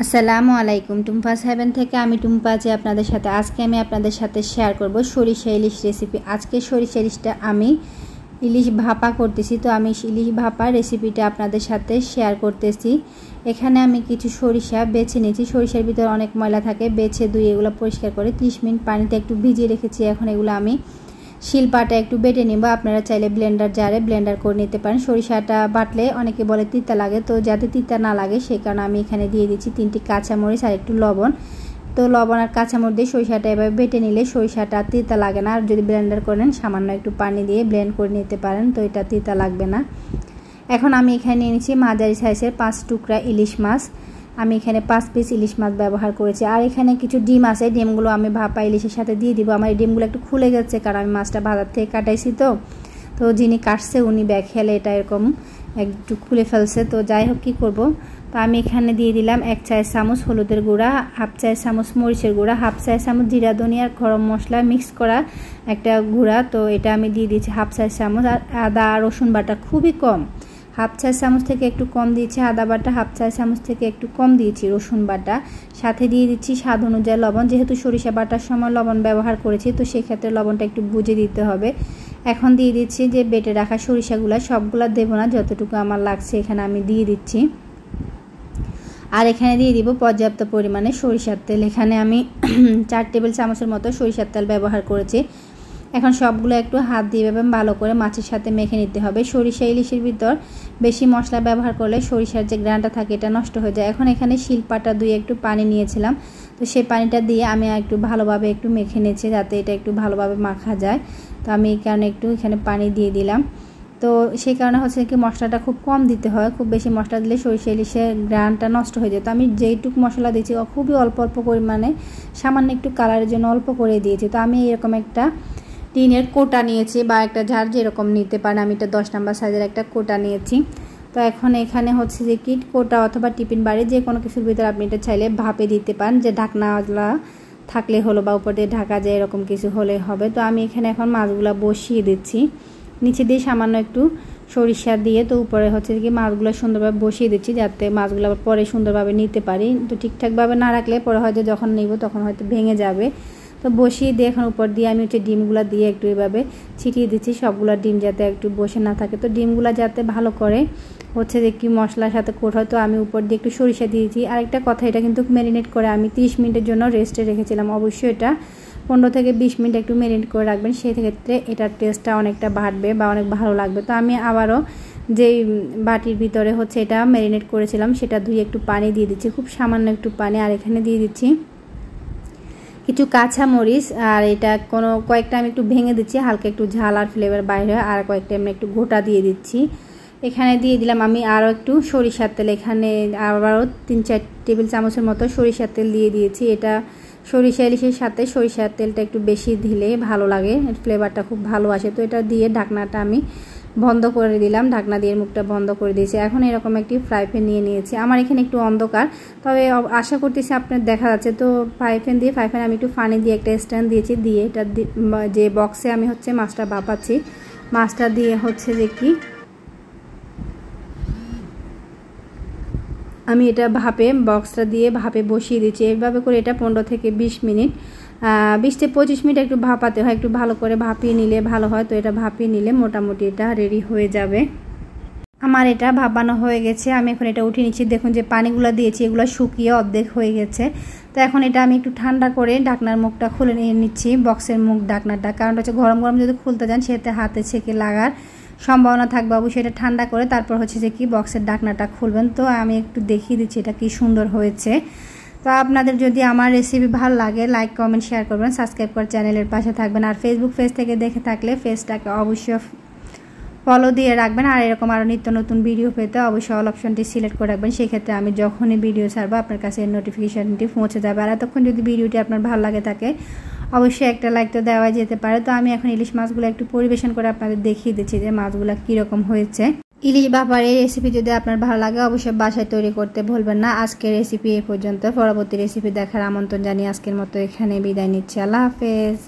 আসসালামু আলাইকুম। টুম্পাস হেভেন থেকে আমি টুম্পা আছি আপনাদের সাথে। আজকে আমি আপনাদের সাথে শেয়ার করব সরিষা ইলিশ রেসিপি। আজকে সরিষা ইলিশটা আমি ইলিশ ভাপা করতেছি, তো আমি ইলিশ ভাপা রেসিপিটা আপনাদের সাথে শেয়ার করতেছি। এখানে আমি কিছু সরিষা বেছে নিয়েছি। সরিষার ভিতরে অনেক ময়লা থাকে, বেছে ধুয়ে এগুলো পরিষ্কার করে 30 মিনিট পানিতে একটু ভিজিয়ে রেখেছি। এখন এগুলো আমি শিলপাটা একটু বেটে নিব। আপনারা চাইলে ব্লেন্ডার জারে ব্লেন্ডার করে নিতে পারেন। সরিষাটা বাটলে অনেকে বলে তিতা লাগে, তো যাতে তিতা না লাগে সেই কারণে আমি এখানে দিয়ে দিচ্ছি 3টি কাঁচামরিচ আর একটু লবণ। তো লবণ আর কাঁচামরিচ দিয়ে সরিষাটা এভাবে বেটে নিলে সরিষাটা তিতা লাগে না। আর যদি ব্লেন্ডার করেন সামান্য একটু পানি দিয়ে ব্লেন্ড করে নিতে পারেন, তো এটা তিতা লাগবে না। এখন আমি এখানে নিয়ে নিচ্ছি মাঝারি সাইজের 5 টুকরা ইলিশ মাছ। আমি এখানে 5 পিস ইলিশ মাছ ব্যবহার করেছি। আর এখানে কিছু ডিম আছে, ডিমগুলো আমি ভাপা ইলিশের সাথে দিয়ে দিব। আমার এই ডিমগুলো একটু খুলে গেছে কারণ আমি মাছটা বাজার থেকে কাটাইছি, তো যিনি কাটছে উনি খেলে এটা এরকম একটু খুলে ফেলছে। তো যাই হোক, কী করব, তো আমি এখানে দিয়ে দিলাম 1 চায়ের চামচ হলুদের গুঁড়া, 1/2 চায়ের চামচ মরিচের গুঁড়া, 1/2 চায়ের চামচ জিরা ধনিয়া আর গরম মশলা মিক্স করা একটা গুঁড়া, তো এটা আমি দিয়ে দিচ্ছি 1/2 চায়ের চামচ। আর আদা আর রসুন বাটা খুবই কম, 1/2 চায়ের চামচ থেকে একটু কম দিয়েছি আদা বাটা, 1/2 চায়ের চামচ থেকে একটু কম দিয়েছি রসুন বাটা। সাথে দিয়ে দিচ্ছি স্বাদ অনুযায়ী লবণ। যেহেতু সরিষা বাটার সময় লবণ ব্যবহার করেছি, তো সেক্ষেত্রে লবণটা একটু বুঝে দিতে হবে। এখন দিয়ে দিচ্ছি যে বেটে রাখা সরিষাগুলো, সবগুলো দেবো না, যতটুকু আমার লাগছে এখানে আমি দিয়ে দিচ্ছি। আর এখানে দিয়ে দিব পর্যাপ্ত পরিমাণে সরিষার তেল। এখানে আমি 4 টেবিল চামচের মতো সরিষার তেল ব্যবহার করেছি। এখন সবগুলো একটু হাত দিয়ে ভালো করে মাছের সাথে মেখে নিতে হবে। সরিষা ইলিশের ভিতর বেশি মশলা ব্যবহার করলে সরিষার যে গ্রানটা থাকে এটা নষ্ট হয়ে যায়। এখন এখানে শিলপাটা দিয়ে একটু পানি নিয়েছিলাম, তো সেই পানিটা দিয়ে আমি একটু ভালোভাবে একটু মেখে নিয়েছি যাতে এটা একটু ভালোভাবে মাখা যায়। তো আমি এই কারণে একটু এখানে পানি দিয়ে দিলাম। তো সেই কারণে হচ্ছে কি মশলাটা খুব কম দিতে হয়, খুব বেশি মশলা দিলে সরিষা ইলিশের গ্রানটা নষ্ট হয়ে যায়। তো আমি যেইটুকু মশলা দিয়েছি খুবই অল্প অল্প পরিমাণে, সামান্য একটু কালারের জন্য অল্প করে দিয়েছি। তো আমি এরকম একটা টিনের কোটা নিয়েছি বা একটা ঝাড় যেরকম নিতে পারেন, আমি এটা 10 নম্বর সাইজের একটা কোটা নিয়েছি। তো এখন এখানে হচ্ছে যে কি কোটা অথবা টিফিন বাড়ি যে কোনো কিছুর ভিতরে আপনি এটা চাইলে ভাপে দিতে পারেন, যে ঢাকনাওয়ালা থাকলে হলো বা উপর দিয়ে ঢাকা যায় এরকম কিছু হলে হবে। তো আমি এখানে এখন মাছগুলো বসিয়ে দিচ্ছি, নিচে দিয়ে সামান্য একটু সরিষা দিয়ে, তো উপরে হচ্ছে কি মাছগুলো সুন্দরভাবে বসিয়ে দিচ্ছি যাতে মাছগুলো পরে সুন্দরভাবে নিতে পারি। তো ঠিকঠাকভাবে না রাখলে পরে হয়তো যখন নিব তখন হয়তো ভেঙে যাবে। তো বসিয়ে দিয়ে এখন উপর দিয়ে আমি ডিমগুলো দিয়ে একটু এভাবে ছিটিয়ে দিচ্ছি, সবগুলো ডিম যাতে একটু বসে না থাকে। তো ডিমগুলো যাতে ভালো করে হচ্ছে যে কি মশলার সাথে কোট হয়, তো আমি উপর দিয়ে একটু সরিষা দিয়েছি। আরেকটা কথা, এটা কিন্তু ম্যারিনেট করে আমি 30 মিনিটের জন্য রেস্টে রেখেছিলাম। অবশ্যই এটা 15 থেকে 20 মিনিট একটু ম্যারিনেট করে রাখবেন, সেই ক্ষেত্রে এটার টেস্টটা অনেকটা বাড়বে বা অনেক ভালো লাগবে। তো আমি আবারও যেই বাটির ভিতরে হচ্ছে এটা ম্যারিনেট করেছিলাম সেটা ধুয়ে একটু পানি দিয়ে দিচ্ছি, খুব সামান্য একটু পানি। আর এখানে দিয়ে দিচ্ছি কিছু কাঁচা মরিচ, আর এটা কয়েকটা আমি একটু ভেঙে দিচ্ছি হালকা একটু ঝাল আর ফ্লেভার বাইরে হয়, আর কয়েকটা আমি একটু গোটা দিয়ে দিচ্ছি। এখানে দিয়ে দিলাম আমি আরও একটু সরিষার তেল, এখানে আবারও 3-4 টেবিল চামচের মতো সরিষার তেল দিয়ে দিয়েছি। এটা সরিষা ইলিশের সাথে সরিষার তেলটা একটু বেশি দিলে ভালো লাগে, ফ্লেভারটা খুব ভালো আসে। তো এটা দিয়ে ঢাকনাটা আমি বন্ধ করে দিলাম, ঢাকনা দিয়ে মুখটা বন্ধ করে দিয়েছি। এখন এরকম একটি ফ্রাই প্যান নিয়ে নিয়েছি। আমার এখানে একটু অন্ধকার, তবে আশা করতেছি আপনার দেখা যাচ্ছে। তো ফ্রাই প্যান আমি একটু পানি দিয়ে একটা স্ট্যান্ড দিয়েছি, দিয়ে এটা যে বক্সে আমি হচ্ছে মাছটা ভাপাচ্ছি, মাছটা দিয়ে হচ্ছে যে কি আমি এটা বক্সটা দিয়ে ভাপে বসিয়ে দিচ্ছি। এইভাবে করে এটা 15 থেকে 20 মিনিট 20 থেকে 25 মিনিট একটু ভাপাতে হয়, একটু ভালো করে ভাপিয়ে নিলে ভালো হয়। তো এটা ভাপিয়ে নিলে মোটামুটি এটা রেডি হয়ে যাবে। আমার এটা ভাপানো হয়ে গেছে, আমি এখন এটা উঠিয়ে নিচ্ছি। দেখুন যে পানিগুলো দিয়েছি এগুলো শুকিয়ে অর্ধেক হয়ে গেছে। তো এখন এটা আমি একটু ঠান্ডা করে ঢাকনার মুখটা খুলে নিয়ে নিচ্ছি, বক্সের মুখ ঢাকনাটা, কারণ হচ্ছে গরম গরম যদি খুলতে যান সেটা হাতে ছেঁকে লাগার সম্ভাবনা থাকবে। অবশ্যই এটা ঠান্ডা করে তারপর হচ্ছে যে কি বক্সের ঢাকনাটা খুলবেন। তো আমি একটু দেখিয়ে দিচ্ছি এটা কি সুন্দর হয়েছে। তো আপনাদের যদি আমার রেসিপি ভালো লাগে লাইক কমেন্ট শেয়ার করবেন, সাবস্ক্রাইব করে চ্যানেলের পাশে থাকবেন। আর ফেসবুক পেজ থেকে দেখে থাকলে পেজটাকে অবশ্যই ফলো দিয়ে রাখবেন। আর এরকম আরও নিত্য নতুন ভিডিও পেতে অবশ্যই অল অপশনটি সিলেক্ট করে রাখবেন, সেক্ষেত্রে আমি যখনই ভিডিও ছাড়বো আপনার কাছে নোটিফিকেশানটি পৌঁছে যাবে। আর এতক্ষণ যদি ভিডিওটি আপনার ভালো লাগে থাকে অবশ্যই একটা লাইক তো দেওয়া যেতে পারে। তো আমি এখন ইলিশ মাছগুলো একটু পরিবেশন করে আপনাদের দেখিয়ে দিচ্ছি যে মাছগুলো কীরকম হয়েছে। ইলিশ ভাপার এই রেসিপি যদি আপনার ভালো লাগে অবশ্যই বাসায় তৈরি করতে ভুলবেন না। আজকের রেসিপি এ পর্যন্ত, পরবর্তী রেসিপি দেখার আমন্ত্রণ জানিয়ে আজকের মতো এখানে বিদায় নিচ্ছি। আল্লাহ হাফেজ।